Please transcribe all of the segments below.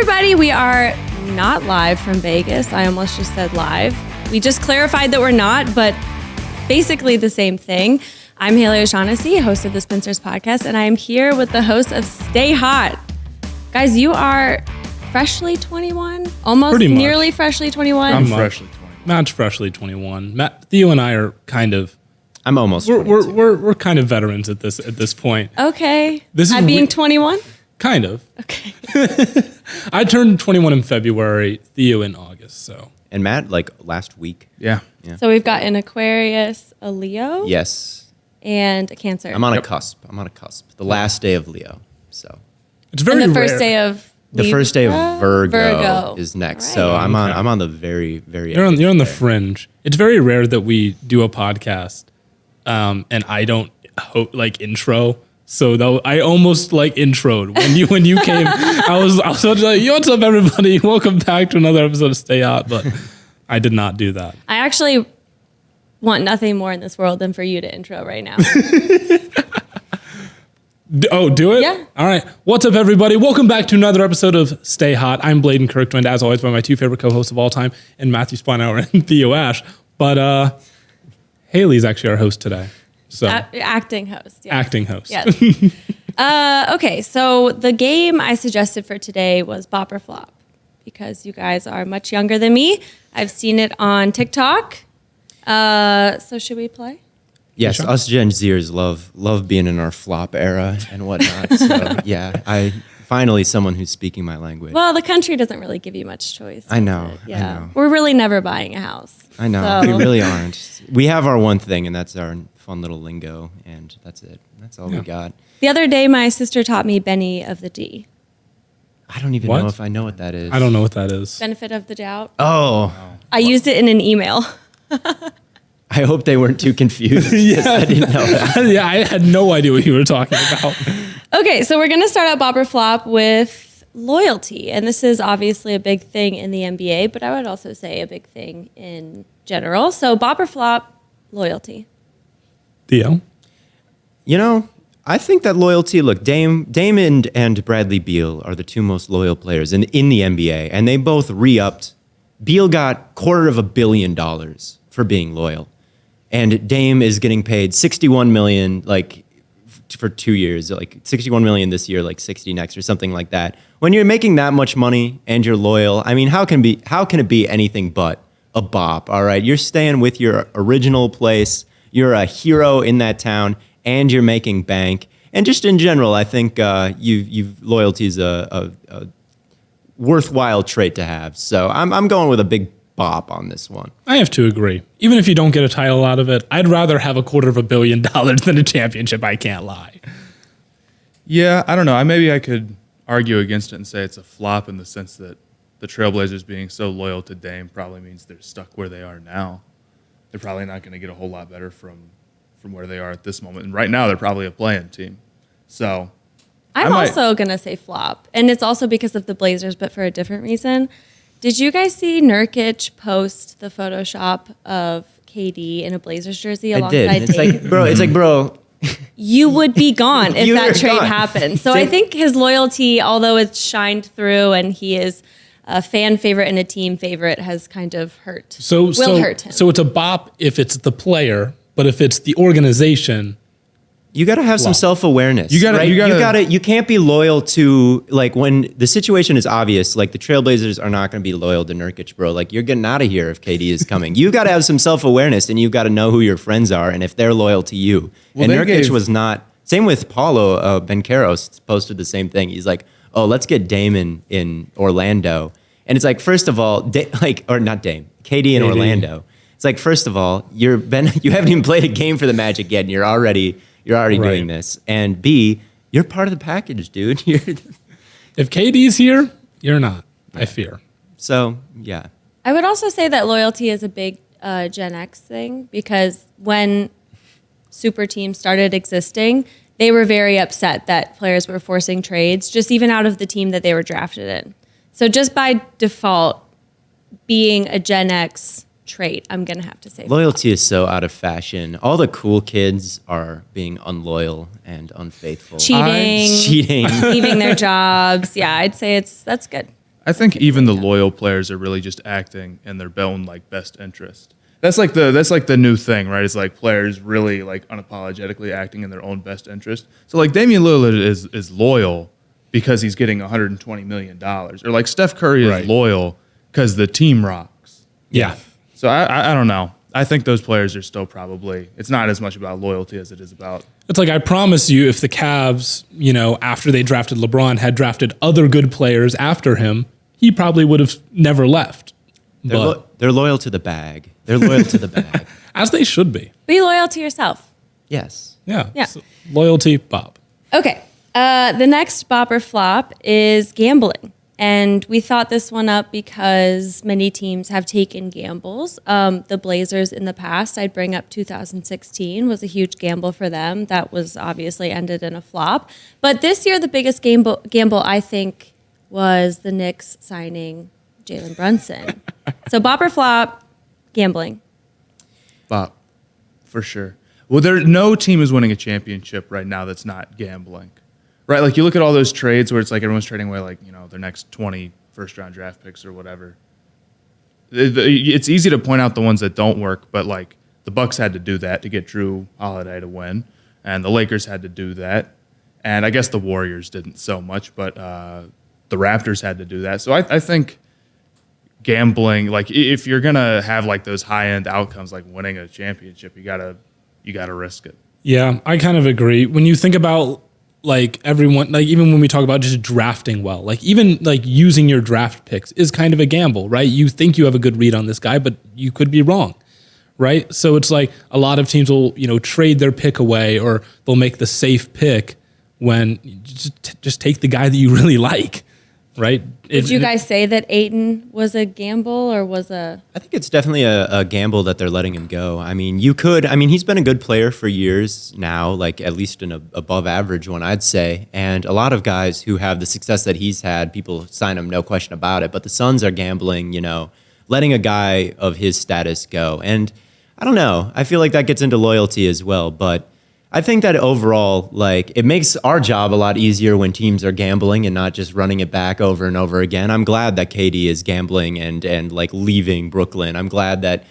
everybody. We are not live from Vegas. I almost just said live. We just clarified that we're not, but basically the same thing. I'm Haley O'Shaughnessy, host of the Spinsters podcast, and I am here with the host of Stay Hot. Guys, you are freshly 21? Almost nearly freshly 21? I'm freshly 21. Matt's freshly 21. Theo and I are kind of... I'm almost. We're kind of veterans at this point. Okay. At being 21? Kind of. Okay. I turned 21 in February, Theo in August, so. And Matt, like last week. Yeah. So we've got an Aquarius, a Leo. Yes. And a Cancer. I'm on a cusp. The last day of Leo. So. It's very and the rare. first day of The first day of Virgo is next. Right. So I'm on the very, very You're on the fringe. It's very rare that we do a podcast and I don't intro. So though I almost introed when you came. I was like, "Yo, what's up, everybody? Welcome back to another episode of Stay Hot." But I did not do that. I actually want nothing more in this world than for you to intro right now. Do it? Yeah. All right. What's up, everybody? Welcome back to another episode of Stay Hot. I'm Blaiden Kirk, joined as always by my two favorite co-hosts of all time, and Matthew Spinauer and Theo Ash. But Haley's actually our host today. So acting host. Yes. Acting host. Yes. Okay, so the game I suggested for today was Bop or Flop because you guys are much younger than me. I've seen it on TikTok. So should we play? Yes, Sure. us Gen Zers love being in our flop era and whatnot. So yeah, I finally someone who's speaking my language. Well, the country doesn't really give you much choice. I know. Does it? Yeah. We're really never buying a house. I know. So. We really aren't. We have our one thing, and that's our fun little lingo, and that's it. That's all we got. The other day, my sister taught me Benny of the D. I don't even know if I know what that is. I don't know what that is. Benefit of the doubt. Oh. I used it in an email. I hope they weren't too confused. Yeah. I didn't know that. Yeah, I had no idea what you were talking about. Okay, so we're going to start out Bop or Flop with loyalty. And this is obviously a big thing in the NBA, but I would also say a big thing in general. So Bop or Flop, loyalty. Theo? You know, I think that loyalty, look, Dame and Bradley Beal are the two most loyal players in the NBA, and they both re-upped. Beal got $250 million for being loyal. And Dame is getting paid $61 million, for 2 years, 61 million this year, 60 next or something like that. When you're making that much money and you're loyal, I mean, how can it be anything but a bop? All right, you're staying with your original place. You're a hero in that town, and you're making bank. And just in general, I think loyalty is a worthwhile trait to have. So I'm going with a big bop on this one. I have to agree. Even if you don't get a title out of it, I'd rather have $250 million than a championship. I can't lie. Yeah, I don't know. Maybe I could argue against it and say it's a flop in the sense that the Trailblazers being so loyal to Dame probably means they're stuck where they are now. They're probably not going to get a whole lot better from where they are at this moment. And right now, they're probably a play-in team. So I'm also going to say flop. And it's also because of the Blazers, but for a different reason. Did you guys see Nurkic post the Photoshop of KD in a Blazers jersey alongside Dame? It's like, bro. You would be gone if that trade gone. happened. So I think his loyalty, although it's shined through and he is a fan favorite and a team favorite, has kind of hurt. Will hurt him. So it's a bop if it's the player, but if it's the organization, you got to have some self-awareness. You can't be loyal to, when the situation is obvious, the Trailblazers are not going to be loyal to Nurkic, bro. You're getting out of here if KD is coming. You got to have some self-awareness, and you've got to know who your friends are and if they're loyal to you. And Nurkic was not. Same with Paulo Bancheros posted the same thing. He's like, oh, let's get Dame in Orlando. And it's like, first of all, not Dame, KD in Orlando. It's first of all, you haven't even played a game for the Magic yet, and you're already doing this. And B, you're part of the package, dude. If KD's here, you're not, I fear. So, yeah. I would also say that loyalty is a big Gen X thing because when super teams started existing, they were very upset that players were forcing trades, just even out of the team that they were drafted in. So just by default, being a Gen X trait, I'm going to have to say loyalty is so out of fashion. All the cool kids are being unloyal and unfaithful. Cheating, Cheating. leaving their jobs. Yeah, I'd say that's good. I think even the loyal players are really just acting in their own like best interest. That's like the new thing, right? It's like players really like unapologetically acting in their own best interest. So like Damian Lillard is loyal because he's getting $120 million, or like Steph Curry is loyal because the team rocks. Yeah. So I don't know. I think those players are still probably, it's not as much about loyalty as it is about. It's like, I promise you, if the Cavs, after they drafted LeBron, had drafted other good players after him, he probably would have never left. They're loyal to the bag. They're loyal to the bag. As they should be. Be loyal to yourself. Yes. Yeah. Yeah. So, loyalty, Bob. Okay. The next bop or flop is gambling. And we thought this one up because many teams have taken gambles. The Blazers in the past, I'd bring up 2016, was a huge gamble for them. That was obviously ended in a flop. But this year, the biggest gamble I think, was the Knicks signing Jalen Brunson. So bop or flop, gambling. Bop, for sure. Well, no team is winning a championship right now that's not gambling. Right, like you look at all those trades where it's like everyone's trading away like, their next 20 first-round draft picks or whatever. It's easy to point out the ones that don't work, but like the Bucks had to do that to get Drew Holiday to win, and the Lakers had to do that, and I guess the Warriors didn't so much, but the Raptors had to do that. So I think gambling, like if you're gonna have like those high-end outcomes like winning a championship, you gotta risk it. Yeah, I kind of agree. When you think about like everyone, like even when we talk about just drafting well, like even like using your draft picks is kind of a gamble, right? You think you have a good read on this guy, but you could be wrong, right? So it's like a lot of teams will, trade their pick away, or they'll make the safe pick when just take the guy that you really like, right? Did you guys say that Ayton was a gamble or was a... I think it's definitely a gamble that they're letting him go. I mean, he's been a good player for years now, like at least an above average one, I'd say. And a lot of guys who have the success that he's had, people sign him, no question about it. But the Suns are gambling, letting a guy of his status go. And I don't know. I feel like that gets into loyalty as well. But I think that overall, like, it makes our job a lot easier when teams are gambling and not just running it back over and over again. I'm glad that KD is gambling and like leaving Brooklyn. I'm glad that,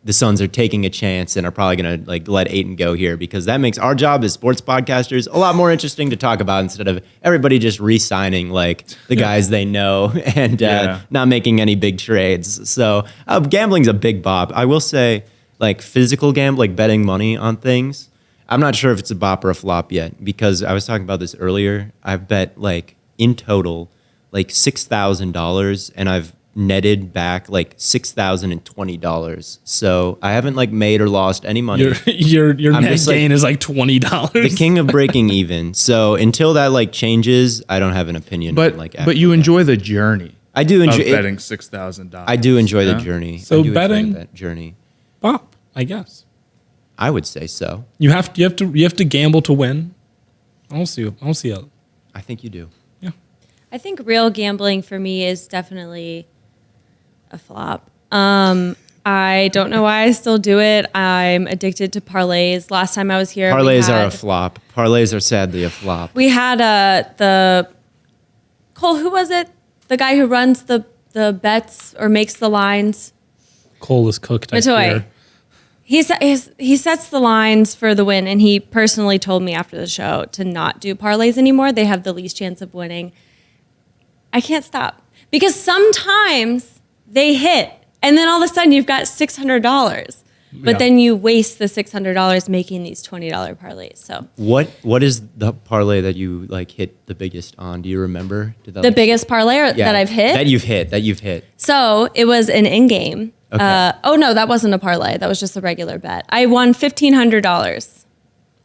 the Suns are taking a chance and are probably going to like let Ayton go here, because that makes our job as sports podcasters a lot more interesting to talk about, instead of everybody just re-signing like the guys they know and not making any big trades. So gambling's a big bop. I will say, like, physical gambling, like betting money on things, I'm not sure if it's a bop or a flop yet, because I was talking about this earlier. I've bet like in total like $6,000, and I've netted back like $6,020. So I haven't like made or lost any money. Your net gain is like $20. The king of breaking even. So until that like changes, I don't have an opinion. But on, like, but you enjoy the journey. I do enjoy betting $6,000. I do enjoy the journey. So I do betting enjoy that journey. Bop, I guess. I would say so. You have to gamble to win. I don't see it. I think you do. Yeah. I think real gambling for me is definitely a flop. I don't know why I still do it. I'm addicted to parlays. Last time I was here, parlays are a flop. Parlays are sadly a flop. We had Cole, who was it? The guy who runs the bets or makes the lines? Cole is cooked. Matoy. He sets the lines for the win, and he personally told me after the show to not do parlays anymore. They have the least chance of winning. I can't stop, because sometimes they hit, and then all of a sudden you've got $600, but then you waste the $600 making these $20 parlays. So what is the parlay that you like hit the biggest on? Do you remember? The biggest parlay that I've hit? That you've hit. So it was an in-game. Okay. No, that wasn't a parlay. That was just a regular bet. I won $1,500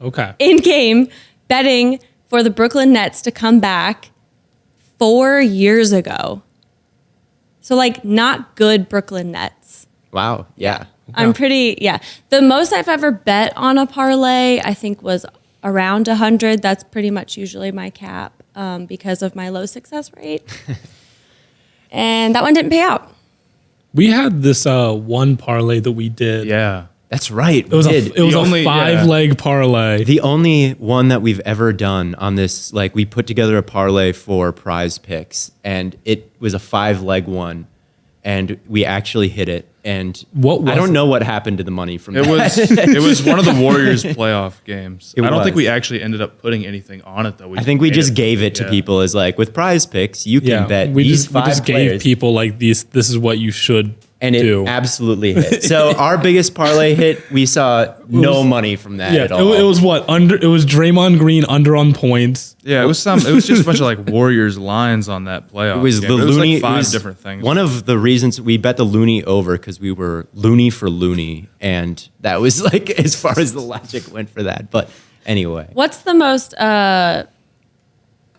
Okay. in-game betting for the Brooklyn Nets to come back 4 years ago. So, like, not good Brooklyn Nets. Wow. Yeah. I'm the most I've ever bet on a parlay, I think, was around 100. That's pretty much usually my cap because of my low success rate. And that one didn't pay out. We had this one parlay that we did. Yeah. That's right. It was a only- 5-leg parlay. The only one that we've ever done on this, like we put together a parlay for Prize Picks, and it was a 5-leg one, and we actually hit it. And What was I don't it? know what happened to the money from It that. was it was one of the Warriors playoff games. It I don't think was. we actually ended up putting anything on it though. I think we made just gave it to yeah. people as like with Prize Picks, you can bet we these just, 5 we just players. gave people like these. This is what you should And it do. absolutely hit. So our biggest parlay hit, we saw no money from that at all. It was what under. It was Draymond Green under on points. Yeah, it was just a bunch of like Warriors lines on that playoff. It was game. the It was Looney. like 5 it was different things. One of the reasons we bet the Looney over because we were Looney for Looney, and that was like as far as the logic went for that. But anyway, What's the most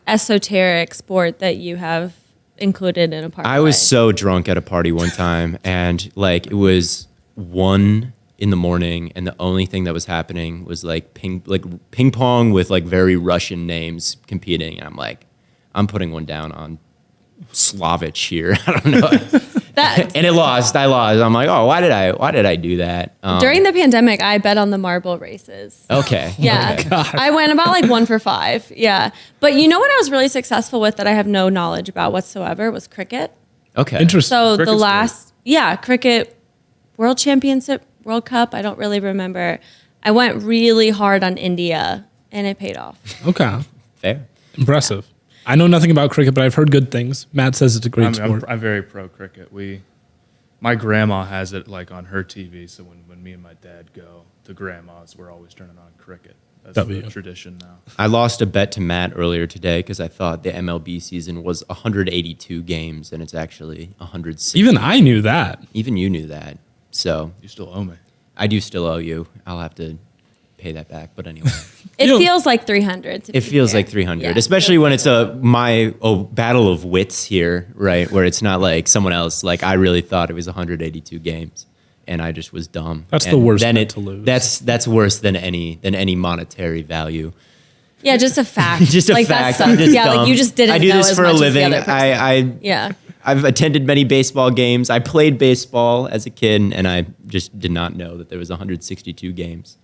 esoteric sport that you have included in a parlay? I was so drunk at a party one time, and like it was 1 a.m, and the only thing that was happening was like ping pong with like very Russian names competing. And I'm like, I'm putting one down on Slavich here. I don't know. that And it lost. I lost. I'm like, oh, why did I do that? during the pandemic, I bet on the marble races. Okay. Yeah, Okay. I went about like 1 for 5. Yeah, but you know what I was really successful with that I have no knowledge about whatsoever was cricket. Okay. Interesting. So Cricket's the last, cricket World Championship, World Cup, I don't really remember. I went really hard on India, and it paid off. Okay, Fair. impressive. I know nothing about cricket, but I've heard good things. Matt says it's a great sport. I'm very pro cricket. My grandma has it like on her TV, so when me and my dad go to grandma's, we're always turning on cricket. That's W. the tradition now. I lost a bet to Matt earlier today because I thought the MLB season was 182 games, and it's actually 160. Even I knew that. Even you knew that. So You still owe me. I do still owe you. I'll have to pay that back. But anyway, It You know- feels like 300. To it be feels fair. like 300, Yeah, especially feels when like it's a battle of wits here, right? Where it's not like someone else. Like I really thought it was 182 games, and I just was dumb. That's the And worst then bet to lose. That's worse than any monetary value. Yeah, just a fact. Just a like, fact. That sucks. I'm just Yeah, dumb. like you just didn't I do know this as for a much as the living. other person. Yeah. I've attended many baseball games. I played baseball as a kid, and I just did not know that there was 162 games.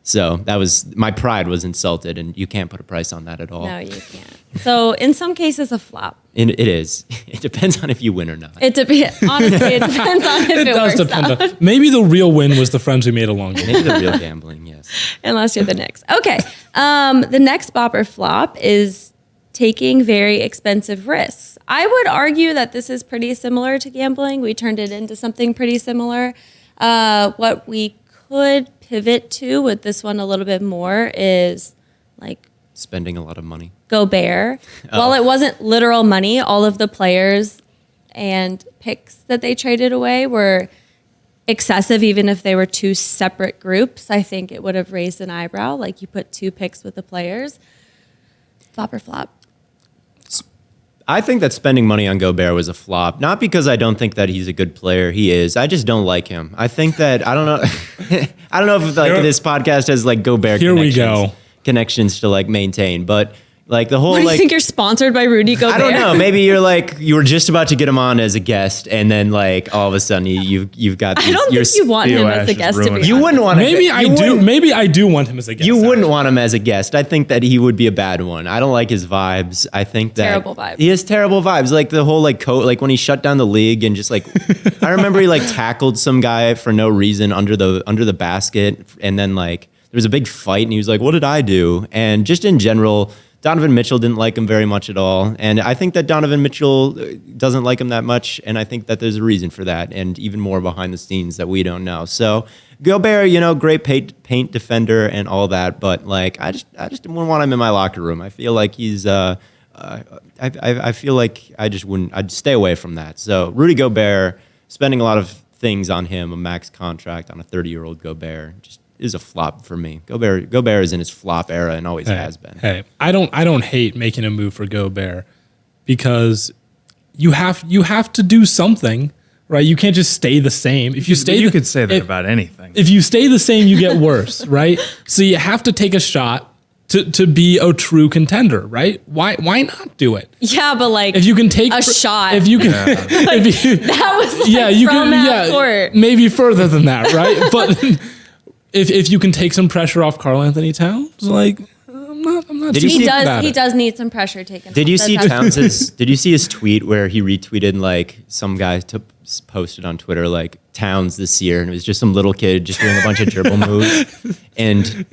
So that was my pride was insulted, and you can't put a price on that at all. No, you can't. So in some cases, a flop. And it is. It depends on if you win or not. Honestly, it depends on if it, It does works depend. out. On, maybe the real win was the friends we made along the way. Maybe the real gambling, yes. Unless you're the Knicks. Okay. The next bop or flop is taking very expensive risks. I would argue that this is pretty similar to gambling. We turned it into something pretty similar. What we could pivot to with this one a little bit more is like Spending a lot of money. Gobert. While it wasn't literal money, all of the players and picks that they traded away were excessive, even if they were 2 separate groups. I think it would have raised an eyebrow. Like you put 2 picks with the players. Flop or flop? I think that spending money on Gobert was a flop. Not because I don't think that he's a good player. He is. I just don't like him. I think that I don't know. I don't know if like this podcast has like Gobert. Here we go. Connections to like maintain, but like the whole What do you like think you're sponsored by Rudy Gobert? I don't know. Maybe you were just about to get him on as a guest, and then like all of a sudden you've got. I don't you're think you want Theo him Ash as a is guest to be ruining You honest. wouldn't want to. Maybe I do. Maybe I do want him as a guest. You wouldn't actually. want him as a guest. I think that he would be a bad one. I don't like his vibes. I think that Terrible vibes. He has terrible vibes. Like the whole like like when he shut down the league and just like I remember he like tackled some guy for no reason under the basket, and then like there was a big fight and he was like, "What did I do?" And just in general, Donovan Mitchell didn't like him very much at all. And I think that Donovan Mitchell doesn't like him that much. And I think that there's a reason for that, and even more behind the scenes that we don't know. So Gobert, great paint defender and all that. But like, I just wouldn't want him in my locker room. I feel like he's, I feel like I'd stay away from that. So Rudy Gobert, spending a lot of things on him, a max contract on a 30-year-old Gobert, just is a flop for me. Gobert is in his flop era and always has been. Hey, I don't hate making a move for Gobert because you have to do something, right? You can't just stay the same. If you stay, You could say that about anything. If you stay the same, you get worse, right? So you have to take a shot to be a true contender, right? Why not do it? Yeah, but like If you can take a shot. if you can, if you, that was like yeah, you from can, that yeah, court. maybe further than that, right? if you can take some pressure off Karl Anthony Towns, like I'm not. Did you see He does need some pressure taken. Did off. you That's see absolutely- Towns's? Did you see his tweet where he retweeted like some guy posted on Twitter like Towns this year, and it was just some little kid just doing a bunch of dribble moves, and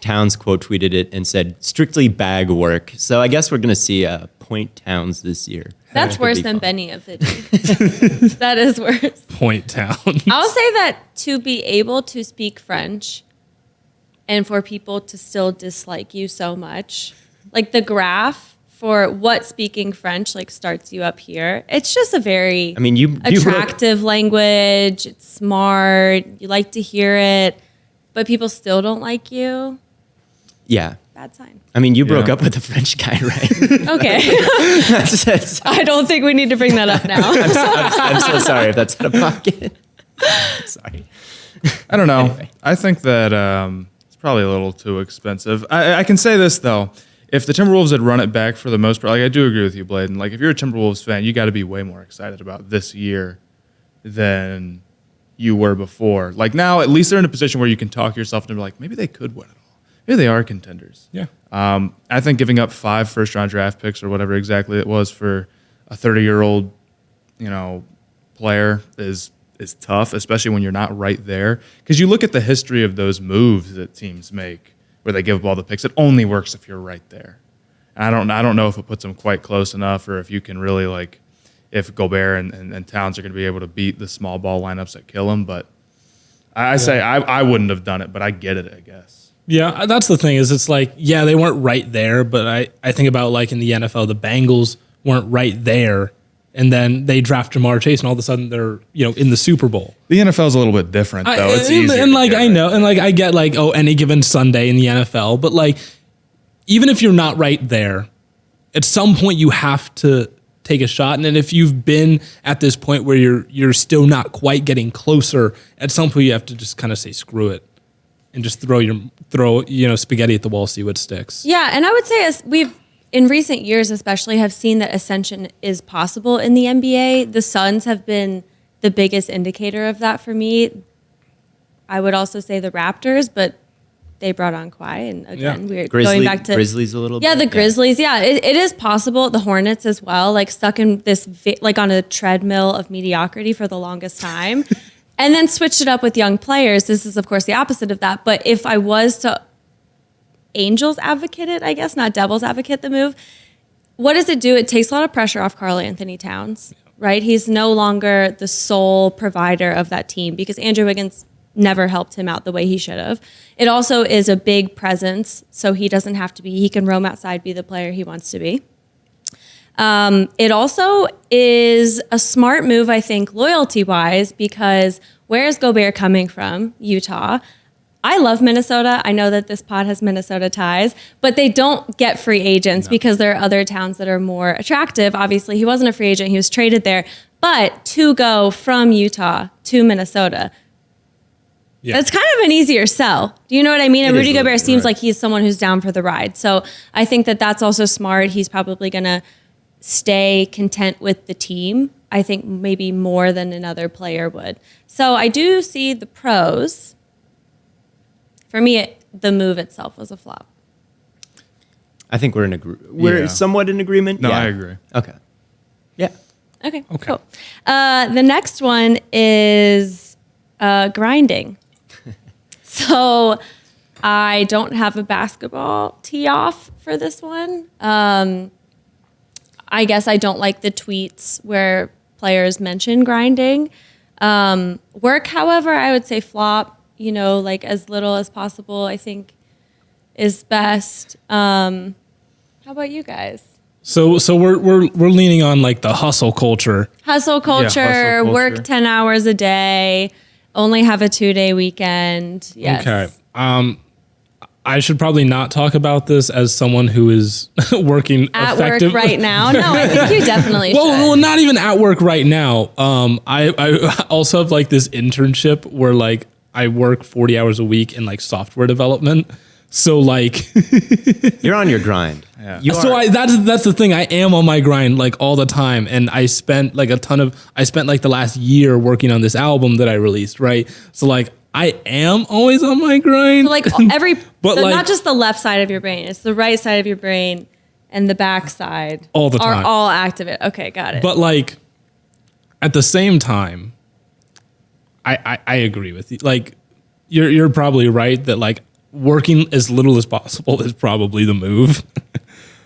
Towns quote tweeted it and said strictly bag work. So I guess we're gonna see Point Towns this year. That's Which worse could be than fun. Benny of the D. That is worse. Point Town. I'll say that to be able to speak French and for people to still dislike you so much, like the graph for what speaking French like starts you up here, it's just a very you attractive language. It's smart. You like to hear it, but people still don't like you. Yeah. Bad sign. I mean, you broke Yeah. up with a French guy, right? Okay. That's- I don't think we need to bring that up now. I'm so sorry if that's out of pocket. Sorry. I don't know. Anyway. I think that it's probably a little too expensive. I can say this though: if the Timberwolves had run it back for the most part, like I do agree with you, Blaiden. Like if you're a Timberwolves fan, you got to be way more excited about this year than you were before. Like now, at least they're in a position where you can talk yourself into like maybe they could win it all. Maybe they are contenders. Yeah. I think giving up 5 first-round draft picks or whatever exactly it was for a 30-year-old, player is tough, especially when you're not right there. Because you look at the history of those moves that teams make, where they give up all the picks. It only works if you're right there. And I don't know if it puts them quite close enough, or if you can really if Gobert and Towns are going to be able to beat the small ball lineups that kill them. But I say I wouldn't have done it, but I get it, I guess. Yeah, that's the thing is it's like, yeah, they weren't right there, but I think about like in the NFL, the Bengals weren't right there, and then they draft Jamar Chase, and all of a sudden they're, in the Super Bowl. The NFL is a little bit different, though. It's easier. And to like, get I it. know, and like, I get like, any given Sunday in the NFL, but like, even if you're not right there, at some point you have to take a shot. And then if you've been at this point where you're still not quite getting closer, at some point you have to just kind of say, screw it. And just throw spaghetti at the wall, see what sticks. Yeah, and I would say as we've in recent years especially have seen that ascension is possible in the NBA. The Suns have been the biggest indicator of that for me. I would also say the Raptors, but they brought on Kawhi, and again we're going back to Grizzlies a little bit. Yeah, the Grizzlies. Yeah, it is possible. The Hornets as well, like stuck in this like on a treadmill of mediocrity for the longest time. And then switched it up with young players. This is, of course, the opposite of that. But if I was to Angels advocate it, I guess, not Devils advocate the move, what does it do? It takes a lot of pressure off Karl Anthony Towns, right? He's no longer the sole provider of that team because Andrew Wiggins never helped him out the way he should have. It also is a big presence, so he doesn't have to be, he can roam outside, be the player he wants to be. It also is a smart move, I think, loyalty-wise, because where is Gobert coming from? Utah. I love Minnesota. I know that this pod has Minnesota ties, but they don't get free agents because there are other towns that are more attractive. Obviously, he wasn't a free agent. He was traded there. But to go from Utah to Minnesota, that's kind of an easier sell. Do you know what I mean? And Rudy Gobert seems like he's someone who's down for the ride. So I think that that's also smart. He's probably going to stay content with the team, I think maybe more than another player would. So I do see the pros. For me, the move itself was a flop. I think we're somewhat in agreement. No, Yeah. I agree. Okay. Yeah. Okay, cool. The next one is grinding. So I don't have a basketball tee off for this one. I guess I don't like the tweets where players mention grinding. Work, however, I would say flop, like as little as possible, I think is best. How about you guys? So we're leaning on like the hustle culture. Hustle culture, hustle work culture. 10 hours a day, only have a 2-day weekend. Yes. Okay. I should probably not talk about this as someone who is working At effective work right now? No, I think you definitely should. Well, not even at work right now. I also have like this internship where like I work 40 hours a week in like software development. So like You're on your grind. Yeah. You so are. that's the thing. I am on my grind like all the time, and I spent like the last year working on this album that I released, right? So like I am always on my grind. So like But so like- not just the left side of your brain, it's the right side of your brain and the back side All the are time. all active. Okay, got it. But like at the same time, I agree with you. Like you're probably right that like working as little as possible is probably the move.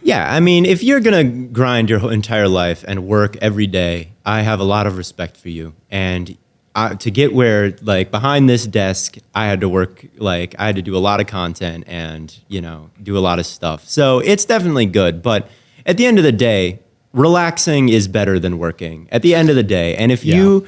Yeah, I mean, if you're gonna grind your whole entire life and work every day, I have a lot of respect for you. And to get where, like, behind this desk, I had to work, like, I had to do a lot of content and, you know, do a lot of stuff. So it's definitely good. But at the end of the day, relaxing is better than working. At the end of the day, and if you,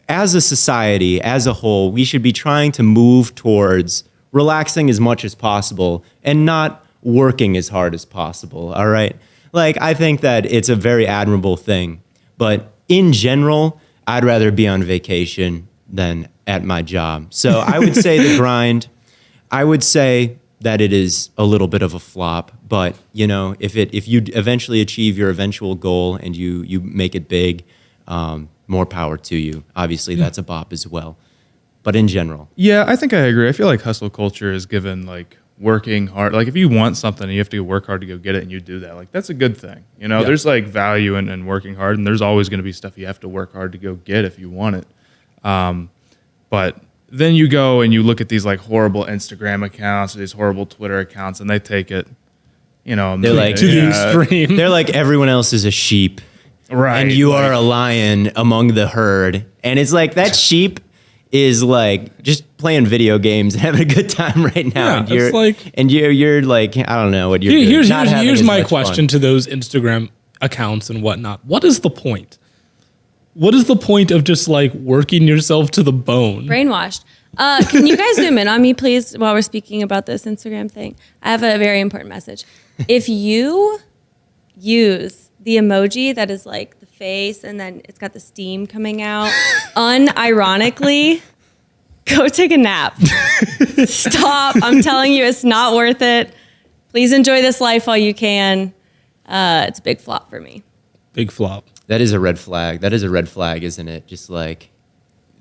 as a society, as a whole, we should be trying to move towards relaxing as much as possible and not working as hard as possible, all right? Like, I think that it's a very admirable thing. But in general, I'd rather be on vacation than at my job. So I would say the grind, I would say that it is a little bit of a flop. But, you know, if you eventually achieve your eventual goal and you make it big, more power to you. Obviously, that's a bop as well. But in general. Yeah, I think I agree. I feel like hustle culture is given like working hard. Like if you want something, you have to work hard to go get it, and you do that. Like that's a good thing. You know, there's like value in working hard, and there's always going to be stuff you have to work hard to go get if you want it. But then you go and you look at these like horrible Instagram accounts or these horrible Twitter accounts, and they take it, you know, They're like to the extreme. They're like everyone else is a sheep. right? And you like, are a lion among the herd. And it's like that sheep is like just playing video games and having a good time right now. Yeah, and you're it's like- you're like, I don't know what you're doing. Here's Not having here's as my much question fun. to those Instagram accounts and whatnot. What is the point? What is the point of just like working yourself to the bone? Brainwashed. Can you guys zoom in on me, please, while we're speaking about this Instagram thing? I have a very important message. If you use the emoji that is like the face and then it's got the steam coming out, unironically, go take a nap. Stop. I'm telling you, it's not worth it. Please enjoy this life while you can. It's a big flop for me. Big flop. That is a red flag. That is a red flag, isn't it? Just like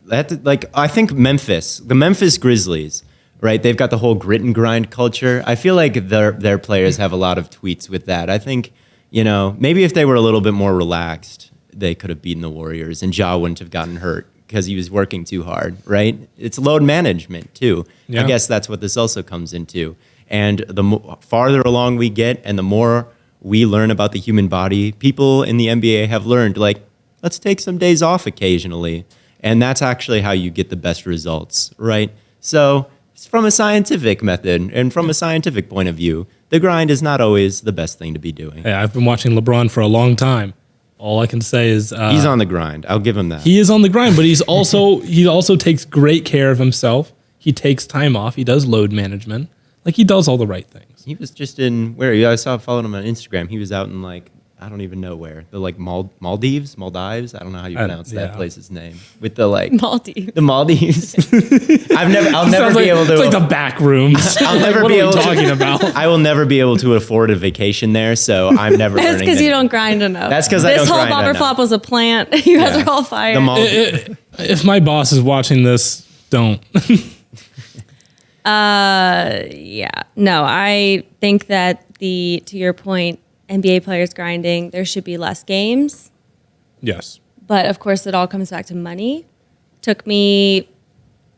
that. Like I think the Memphis Grizzlies, right? They've got the whole grit and grind culture. I feel like their players have a lot of tweets with that. I think, you know, maybe if they were a little bit more relaxed, they could have beaten the Warriors, and Ja wouldn't have gotten hurt because he was working too hard, right? It's load management too. Yeah. I guess that's what this also comes into. And the farther along we get, and the more we learn about the human body, people in the NBA have learned, like, let's take some days off occasionally. And that's actually how you get the best results, right? So it's from a scientific method and from a scientific point of view, the grind is not always the best thing to be doing. Hey, I've been watching LeBron for a long time. All I can say is He's on the grind. I'll give him that. he is on the grind, but he also takes great care of himself. He takes time off. He does load management. Like he does all the right things. He was just in where? I followed him on Instagram. He was out in like, I don't even know where. The like Maldives. I don't know how you pronounce that yeah. place's name. With the like Maldives. the Maldives. I'll never Sounds be like, able to. It's like the back rooms. I'll never what be are we able to- talking about? I will never be able to afford a vacation there, so I'm never That's earning because the- you don't grind enough. That's 'cause I don't This whole grind bopper enough. flop was a plant. You guys Yeah. are all fired. The Maldives. If my boss is watching this, don't. Yeah. No, I think that to your point, NBA players grinding, there should be less games. Yes. But of course, it all comes back to money. Took me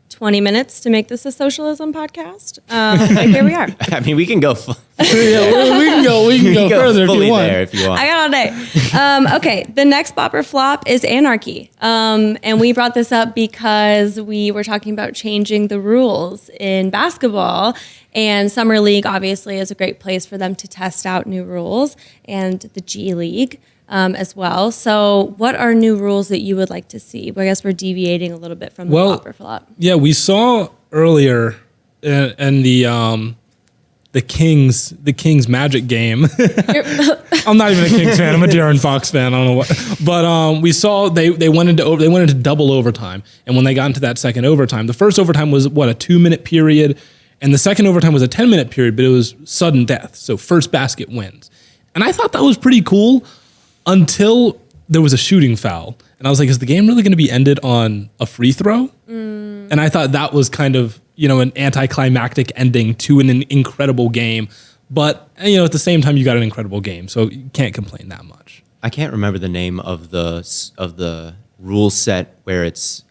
20 minutes to make this a socialism podcast. But here we are. I mean, we can go. Yeah, we can go further if fully you want. there if you want. I got all day. Okay, the next bopper flop is anarchy. And we brought this up because we were talking about changing the rules in basketball. And Summer League, obviously, is a great place for them to test out new rules, and the G League as well. So what are new rules that you would like to see? Well, I guess we're deviating a little bit from the bopper flop. Yeah, we saw earlier in the Kings Magic game. I'm not even a Kings fan. I'm a De'Aaron Fox fan. I don't know what. But we saw they went into double overtime, and when they got into that second overtime, the first overtime was a 2-minute period, and the second overtime was a 10-minute period, but it was sudden death. So first basket wins, and I thought that was pretty cool until there was a shooting foul. And I was like, is the game really going to be ended on a free throw? And I thought that was kind of, an anticlimactic ending to an incredible game. But, at the same time, you got an incredible game. So you can't complain that much. I can't remember the name of the rule set where it's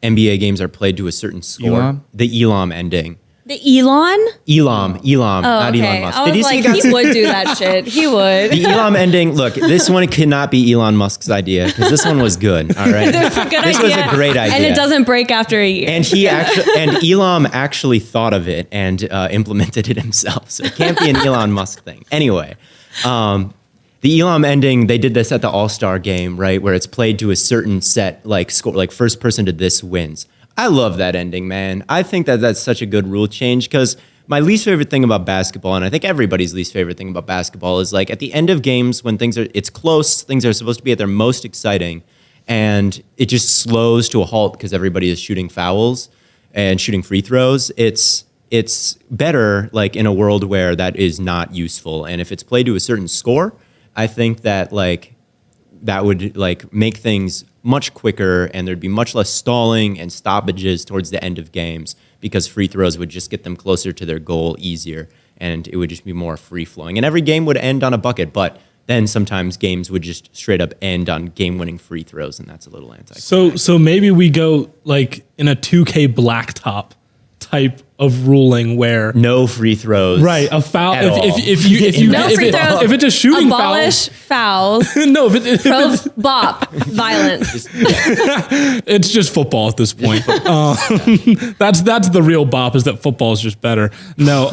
NBA games are played to a certain score. Elam? The Elam ending. The Elon? Elam, not Okay. Elon Musk. I was like, he would do that shit. He would. The Elam ending, look, this one cannot be Elon Musk's idea because this one was good, all right? It's a good This was a great idea. And it doesn't break after a year. And Elam actually thought of it and implemented it himself. So it can't be an Elon Musk thing. Anyway, the Elam ending, they did this at the All-Star game, right? Where it's played to a certain set, like score, like first person to this wins. I love that ending, man. I think that that's such a good rule change because my least favorite thing about basketball, and I think everybody's least favorite thing about basketball, is like at the end of games when it's close, things are supposed to be at their most exciting, and it just slows to a halt because everybody is shooting fouls and shooting free throws. It's better like in a world where that is not useful, and if it's played to a certain score, I think that that would like make things much quicker and there'd be much less stalling and stoppages towards the end of games because free throws would just get them closer to their goal easier and it would just be more free flowing. And every game would end on a bucket, but then sometimes games would just straight up end on game-winning free throws, and that's a little anti. So maybe we go like in a 2K blacktop type of ruling where No free throws. right a foul at all. if it's a shooting Abolish fouls. foul no if Bop. Violence. it's just football at this point. That's the real bop is that football is just better. No,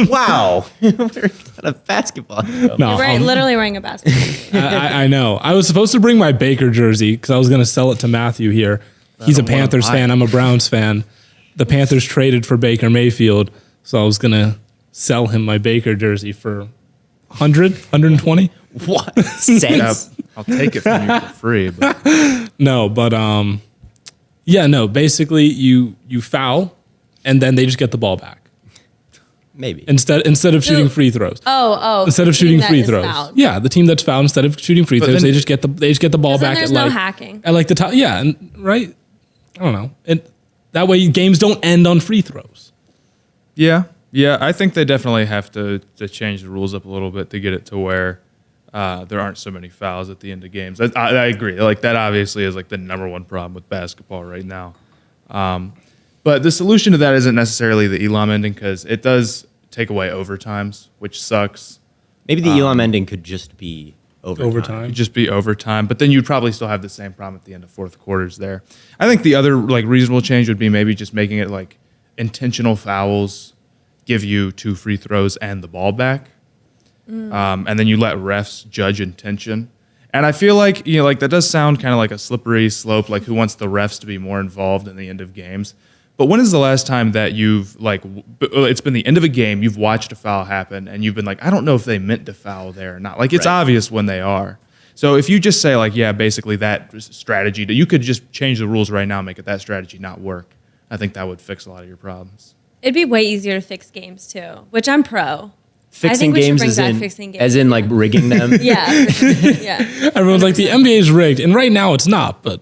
Wow. We're not a basketball show. no. You're literally wearing a basketball. I know. I was supposed to bring my Baker jersey because I was going to sell it to Matthew here. He's a don't wanna Panthers buy fan. it. I'm a Browns fan. The Panthers traded for Baker Mayfield, so I was going to sell him my Baker jersey for 120. What? Cents? I'll take it from you for free. But No, but basically you foul and then they just get the ball back Maybe. instead of shooting free throws. Instead of shooting free throws. Yeah, the team that's fouled instead of shooting free throws, then- they just get the ball back There's at no like hacking. at like the top. Yeah, and right. I don't know. And that way games don't end on free throws. yeah, I think they definitely have to change the rules up a little bit to get it to where there aren't so many fouls at the end of games. I agree. Like that obviously is like the number one problem with basketball right now. But the solution to that isn't necessarily the Elam ending because it does take away overtimes, which sucks. Maybe the Elam ending could just be overtime. It'd just be overtime, but then you'd probably still have the same problem at the end of fourth quarters there. I think the other like reasonable change would be maybe just making it like intentional fouls give you 2 free throws and the ball back. And then you let refs judge intention. And I feel like, like that does sound kind of like a slippery slope, like who wants the refs to be more involved in the end of games. But when is the last time that you've it's been the end of a game, you've watched a foul happen and you've been like, I don't know if they meant to foul there or not. Like it's Right. obvious when they are. So if you just say like, yeah, basically that strategy, you could just change the rules right now and make it that strategy not work. I think that would fix a lot of your problems. It'd be way easier to fix games too, which I'm pro. Fixing we should games bring as back in, fixing games. as in like rigging them. Yeah. Yeah. Everyone's like the NBA is rigged, and right now it's not. But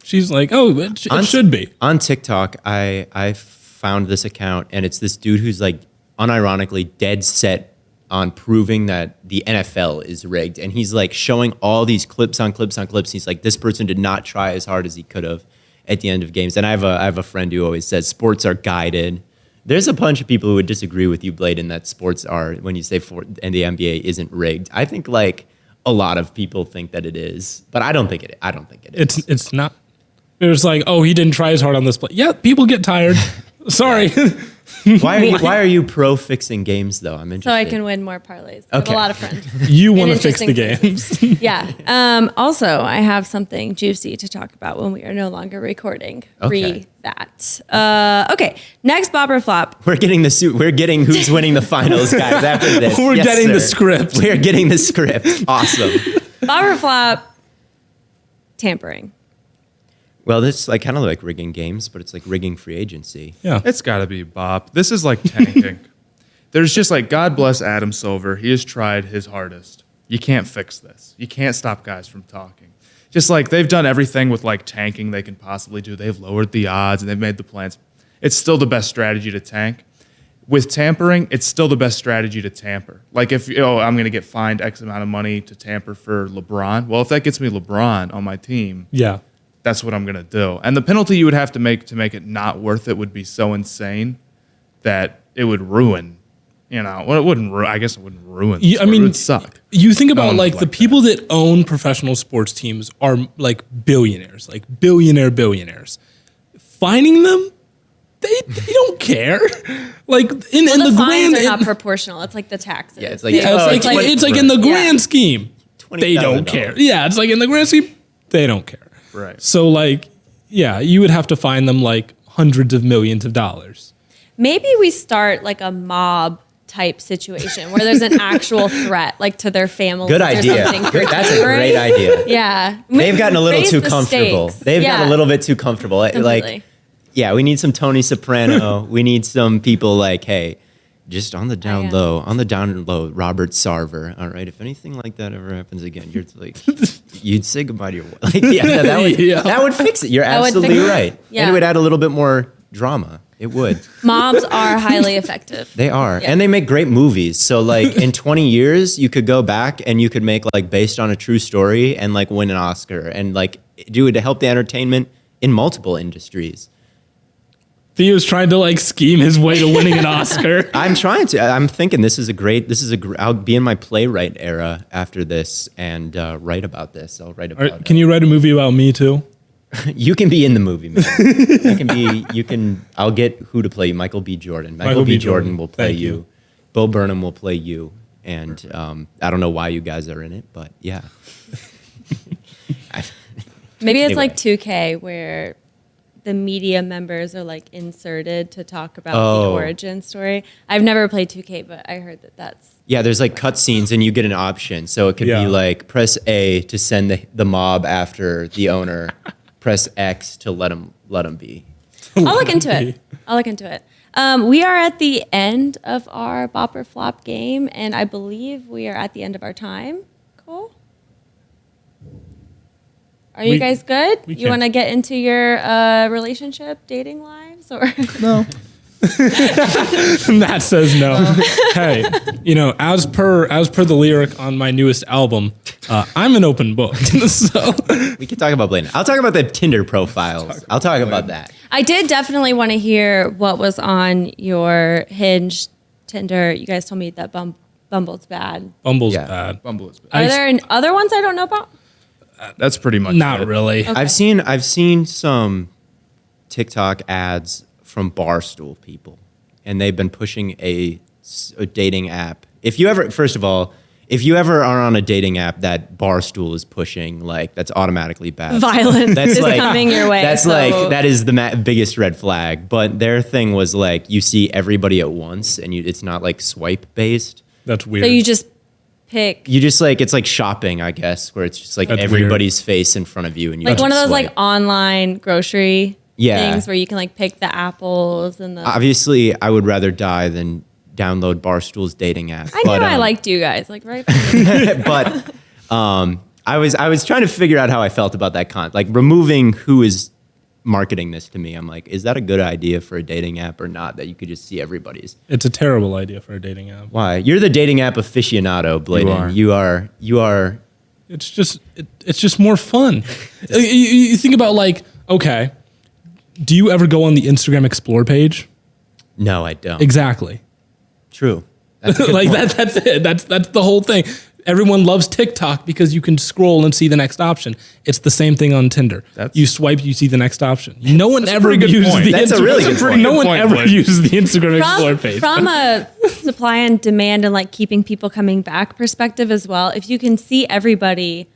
she's like, oh, it should be. On TikTok, I found this account, and it's this dude who's like unironically dead set on proving that the NFL is rigged. And he's like showing all these clips on clips on clips. He's like, this person did not try as hard as he could have at the end of games. And I have a friend who always says sports are guided. There's a bunch of people who would disagree with you, Blaiden, that sports are, when you say and the NBA isn't rigged. I think like a lot of people think that it is, but I don't think it is. It's not. It's like, oh, he didn't try as hard on this play. Yeah, people get tired. Sorry. Why are you pro fixing games though? I'm interested. So I can win more parlays. I have a Okay. lot of friends. You In want to fix the interesting games. Yeah. Also, I have something juicy to talk about when we are no longer recording. Okay. That. Okay. Next bop or flop. We're getting the suit. We're getting who's winning the finals, guys. After this, We're Yes, getting the sir. script. We're getting the script. Awesome. Bop or flop. Tampering. Well, this is like kind of like rigging games, but it's like rigging free agency. Yeah. It's got to be Bop. This is like tanking. There's just like, God bless Adam Silver. He has tried his hardest You can't fix this. You can't stop guys from talking. Just like they've done everything with like tanking they can possibly do. They've lowered the odds and they've made the plans. It's still the best strategy to tank. With tampering, it's still the best strategy to tamper. Like if, I'm going to get fined X amount of money to tamper for LeBron. Well, if that gets me LeBron on my team, Yeah. that's what I'm going to do. And the penalty you would have to make it not worth it would be so insane that it would ruin, well, it wouldn't I guess it wouldn't ruin. I mean, it would suck. You think about one like would the like people that own professional sports teams are like billionaires, like billionaires. Finding them, they don't care. Like in the the fines grand, are not proportional. It's like the taxes. Yeah, it's like- it's like in the grand scheme, they don't $20,000. care. Yeah, it's like in the grand scheme, they don't care. Right. So like, yeah, you would have to find them like hundreds of millions of dollars. Maybe we start like a mob type situation where there's an actual threat, like to their families. Good or idea. something. That's a great idea. Yeah. They've gotten a little Raise too the comfortable. stakes. They've Yeah. gotten a little bit too comfortable. Completely. Like, yeah, we need some Tony Soprano. We need some people like, hey, just on the down low, Robert Sarver. All right, if anything like that ever happens again, you're like, you'd say goodbye to your wife. Like, yeah, that would fix it. You're That would absolutely fix it. right. Yeah. And it would add a little bit more drama. It would. Mobs are highly effective. They are. Yeah. And they make great movies. So like in 20 years, you could go back and you could make like based on a true story and like win an Oscar and like do it to help the entertainment in multiple industries. Theo's trying to like scheme his way to winning an Oscar. I'm trying to. I'm thinking I'll be in my playwright era after this and write about this. I'll write about Can you write a movie about me too? You can be in the movie, man. I'll get who to play you. Michael B. Jordan. Michael B. Jordan will play Thank you. you. Bo Burnham will play you. And I don't know why you guys are in it, but yeah. Maybe it's Anyway. like 2K where the media members are like inserted to talk about the Oh. origin story. I've never played 2K, but I heard that's Yeah, there's like cutscenes and you get an option. So it could Yeah. be like press A to send the mob after the owner. Press X to let him be. I'll look into it. We are at the end of our Bop or Flop game, and I believe we are at the end of our time. Cool. Are you We- guys good? we You can. want to get into your relationship, dating lives, or No. Matt says no. Hey, as per the lyric on my newest album, I'm an open book. So We can talk about Blaiden. I'll talk about the Tinder profiles. I'll talk about that. I did definitely want to hear what was on your Hinge, Tinder. You guys told me that Bumble's bad. Bumble's Yeah. bad. Bumble is bad. Are there other ones I don't know about? That's pretty much Not it. really. I've seen some TikTok ads from Barstool people, and they've been pushing a dating app. If you ever are on a dating app that Barstool is pushing, like that's automatically bad. Violence is like coming your way. That's so- like that is the biggest red flag. But their thing was like you see everybody at once, and it's not like swipe based. That's weird. So you just pick You just like it's like shopping, I guess, where it's just like That's everybody's face in front of you, and you like have one to of those swipe. like online grocery Yeah. things where you can like pick the apples and the. Obviously, I would rather die than download Barstool's dating app. I knew I liked you guys, like right. But I was trying to figure out how I felt about that like removing who is marketing this to me. I'm like, is that a good idea for a dating app or not? That you could just see everybody's. It's a terrible idea for a dating app. Why? You're the dating app aficionado, Blaiden. You are. It's just more fun. You think about like, okay, do you ever go on the Instagram Explore page? No, I don't. Exactly. True. That's a good Like point. that's it. That's the whole thing. Everyone loves TikTok because you can scroll and see the next option. It's the same thing on Tinder. You swipe, you see the next option. No one ever pretty good uses point. the That's a Instagram. really good point. No one Good point, ever Blake. uses the Instagram Explore page. From a supply and demand and like keeping people coming back perspective as well. If you can see everybody,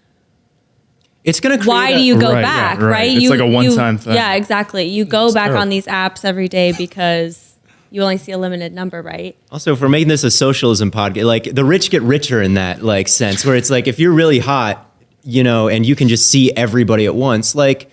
It's gonna. Create why do you go Right, back? yeah, right. Right? It's like a one-time thing. Yeah, exactly. You go It's back terrible. on these apps every day because you only see a limited number, right? Also, if we're making this a socialism podcast, like the rich get richer in that like sense, where it's like if you're really hot, and you can just see everybody at once, like,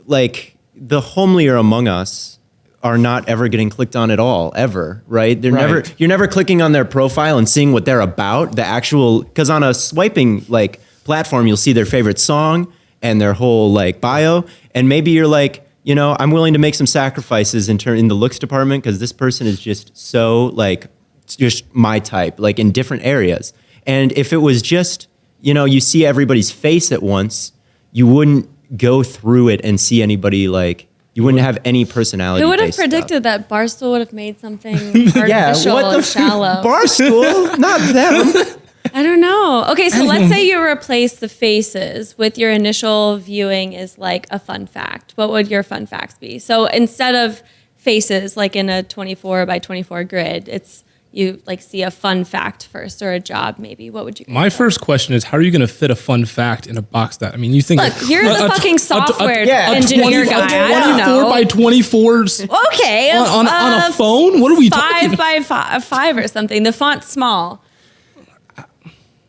like the homelier among us are not ever getting clicked on at all, ever, right? Right. You're never clicking on their profile and seeing what they're about, because on a swiping like platform, you'll see their favorite song and their whole like bio. And maybe you're like, I'm willing to make some sacrifices in the looks department because this person is just so like, just my type, like in different areas. And if it was just, you see everybody's face at once, you wouldn't go through it and see anybody like, you wouldn't have any personality. Who would have predicted that Barstool would have made something artificial and shallow? Barstool, not them. I don't know. Okay, so let's say you replace the faces with your initial viewing is like a fun fact. What would your fun facts be? So instead of faces, like in a 24 by 24 grid, it's you like see a fun fact first or a job maybe. What would you? My first question is, how are you going to fit a fun fact in a box that? I mean, you think? Look, you're the fucking software engineer guy. A 24 by 24s. Okay, on a phone. What are we talking? 5 by 5 or something. The font's small.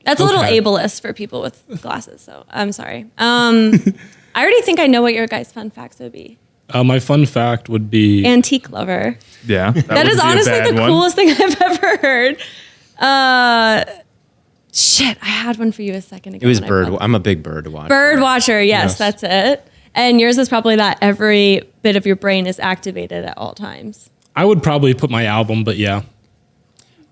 That's a little ableist for people with glasses. So I'm sorry. I already think I know what your guys' fun facts would be. My fun fact would be antique lover. Yeah, that is honestly the coolest thing I've ever heard. Shit, I had one for you a second ago. It was bird. I'm a big bird watcher. Bird watcher, yes, that's it. And yours is probably that every bit of your brain is activated at all times. I would probably put my album, but yeah.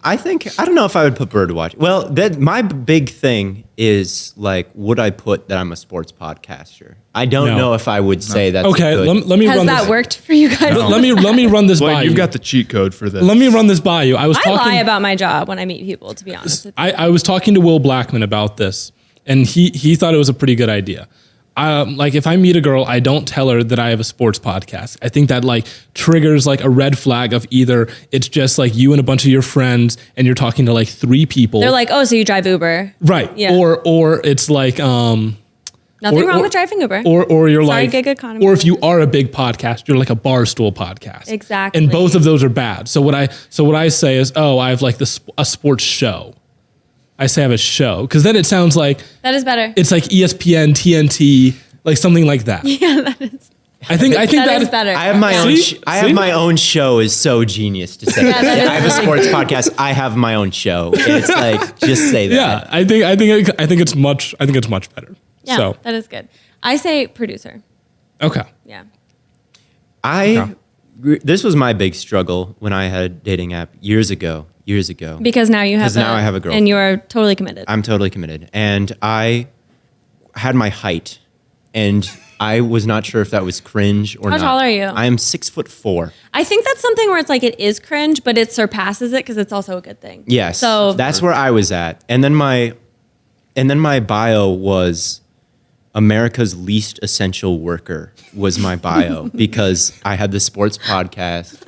I don't know if I would put bird watch. Well, my big thing is like, would I put that I'm a sports podcaster? I don't know if I would say that's okay. Good. Let me Has run that this. worked for you guys? Let me run this by you. You've got the cheat code for this. Let me run this by you. I lie about my job when I meet people, to be honest with you. I was talking to Will Blackman about this, and he thought it was a pretty good idea. Like if I meet a girl, I don't tell her that I have a sports podcast. I think that like triggers like a red flag of either it's just like you and a bunch of your friends and you're talking to like 3 people. They're like, oh, so you drive Uber. Right. Yeah. Or it's like nothing wrong with driving Uber. Or you're Sorry, like gig economy. or if you are a big podcast, you're like a Barstool podcast. Exactly. And both of those are bad. So what I say is, oh, I have like a sports show. I say I have a show because then it sounds like that is better. It's like ESPN, TNT, like something like that. Yeah, that is. I think that is better. I have my own. I have my own show. Is so genius to say. Yeah, I have a sports podcast. I have my own show. It's like just say that. Yeah, I think it's much better. Yeah, so. that is good. I say producer. Okay. Yeah. This was my big struggle when I had a dating app years ago. Because now you have. Now I have a girlfriend. And you are totally committed. I'm totally committed, and I had my height, and I was not sure if that was cringe or not. How tall are you? I am 6'4". I think that's something where it's like it is cringe, but it surpasses it because it's also a good thing. Yes. So that's where I was at. And then my bio was America's least essential worker was my bio because I had the sports podcast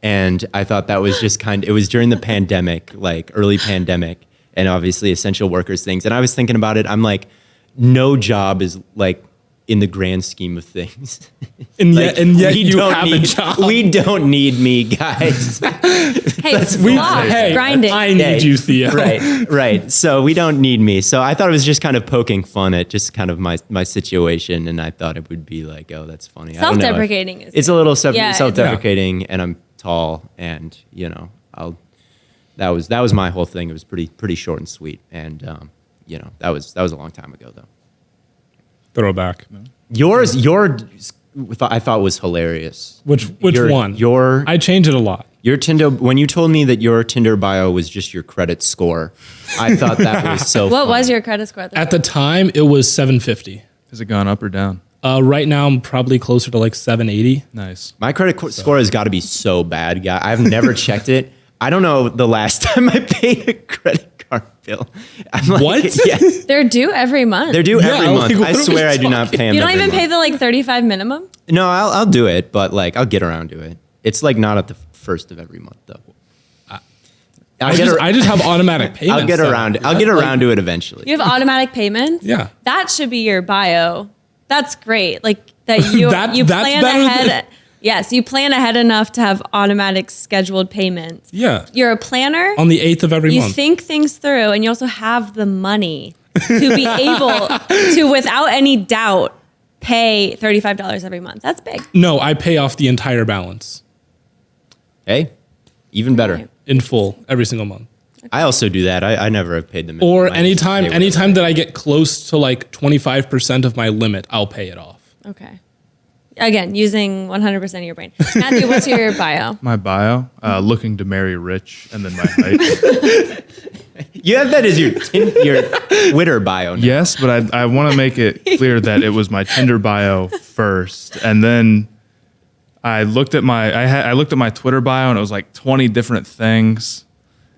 and I thought that was just it was during the pandemic, like early pandemic, and obviously essential workers things. And I was thinking about it. I'm like, no job is like in the grand scheme of things. And yet you have a job. We don't need me, guys. Hey, grinding. I need you, Theo. Right. So we don't need me. So I thought it was just kind of poking fun at just kind of my situation, and I thought it would be like, oh, that's funny. Self-deprecating is. It's a little self-deprecating, and I'm tall, and that was my whole thing. It was pretty short and sweet, and that was a long time ago though. Throwback. Yours, I thought was hilarious. Which one? I change it a lot. Your Tinder, when you told me that your Tinder bio was just your credit score, I thought that was so What funny. was your credit score at the time? It was 750. Has it gone up or down? Right now, I'm probably closer to like 780. Nice. My credit score has got to be so bad, guy. I've never checked it. I don't know the last time I paid a credit card bill. I'm like, what? Yes. They're due every month. They're due every month. Like, I swear I do not pay them. You don't even every pay month. the like 35 minimum? No, I'll do it, but like I'll get around to it. It's like not at the first of every month though. I just have automatic payments. I'll get around to it eventually. You have automatic payments? Yeah. That should be your bio. That's great. Like that you you that's plan better ahead. Yes, you plan ahead enough to have automatic scheduled payments. Yeah. You're a planner. On the 8th of every You month. think things through, and you also have the money to be able to, without any doubt, pay $35 every month. That's big. No, I pay off the entire balance. Hey, even better. Right. in full every single month. I also do that. I never have paid the minimum. Or I just anytime pay whatever. that I get close to like 25% of my limit, I'll pay it off. Okay. Again, using 100% of your brain. Matthew, what's your bio? My bio, looking to marry rich, and then my height. You have that as your Twitter bio now. Yes, but I want to make it clear that it was my Tinder bio first, and then I looked at my Twitter bio, and it was like 20 different things.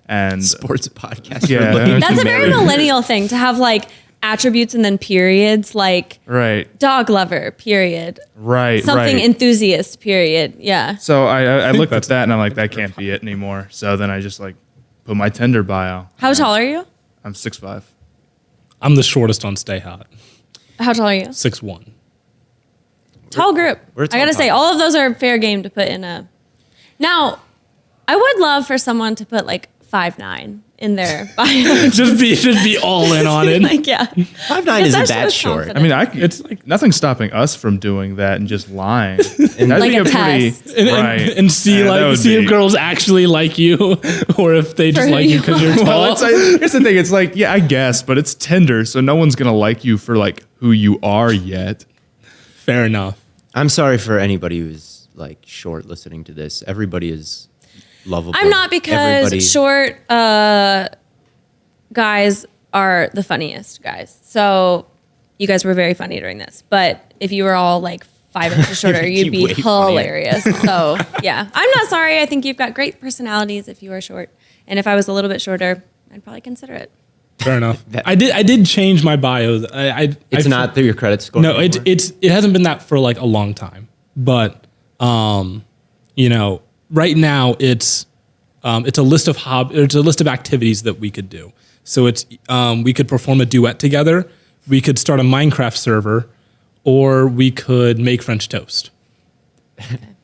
And Sports podcast. Yeah. for looking That's to a very marry. millennial thing to have like attributes and then periods, like right, dog lover, period. right, Something right. enthusiast, period. Yeah. So I looked at that, and I'm like, that can't be it anymore. So then I just like put my Tinder bio. How tall are you? I'm 6'5". I'm the shortest on Stay Hot, How tall are you? 6'1". Tall group. we're a I tall gotta say, podcast. all of those are fair game to put in a. Now, I would love for someone to put like 5'9" in their bio. just be all in on it. Like, yeah. 5'9" isn't That that shows short. confidence. It's like nothing's stopping us from doing that and just lying. And Like a test. And see Yeah, that would see be- if girls actually like you or if they just For like who you you because you're tall. Well, here's the thing. It's like, yeah, I guess, but it's Tinder, so no one's gonna like you for like who you are yet. Fair enough. I'm sorry for anybody who's like short listening to this. Everybody is lovable. I'm not because Everybody- short guys are the funniest guys. So you guys were very funny during this. But if you were all like 5 inches shorter, you'd be Way funnier. hilarious. So yeah, I'm not sorry. I think you've got great personalities if you are short. And if I was a little bit shorter, I'd probably consider it. Fair enough. I did change my bio. It's not through your credit score. No, anymore? it hasn't been that for like a long time. But right now it's a list of it's a list of activities that we could do. So it's we could perform a duet together, we could start a Minecraft server, or we could make French toast.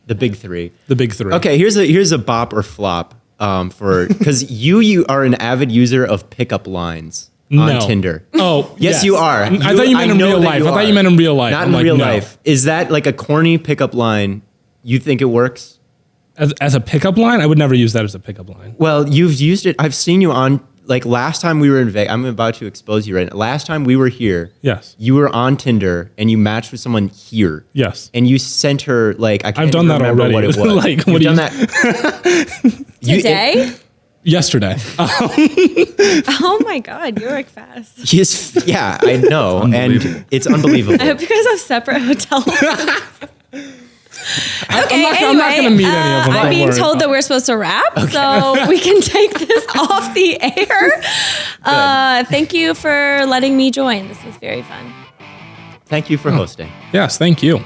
the big three. The big three. Okay, here's a bop or flop for because you are an avid user of pickup lines on No. Tinder. Oh, Yes, you are. I thought you meant in know real that life. you I thought are. you meant in real life. Not I'm in like, real no. life. Is that like a corny pickup line? You think it works? As a pickup line, I would never use that as a pickup line. Well, you've used it. I've seen you on like last time we were in Vegas. I'm about to expose you right now. Last time we were here, Yes. you were on Tinder and you matched with someone here. Yes. And you sent her like I can't I've done that remember already. what it was. Like, You've what do done you- that Today? Yesterday. Oh my God, you work fast. Yeah, I know, and Unbelievable. it's unbelievable. I hope you guys have separate hotels. Okay, I'm not gonna meet any of them. I'm Don't being worry. told that we're supposed to wrap, so we can take this off the air. Thank you for letting me join. This was very fun. Thank you for hosting. Yes, thank you.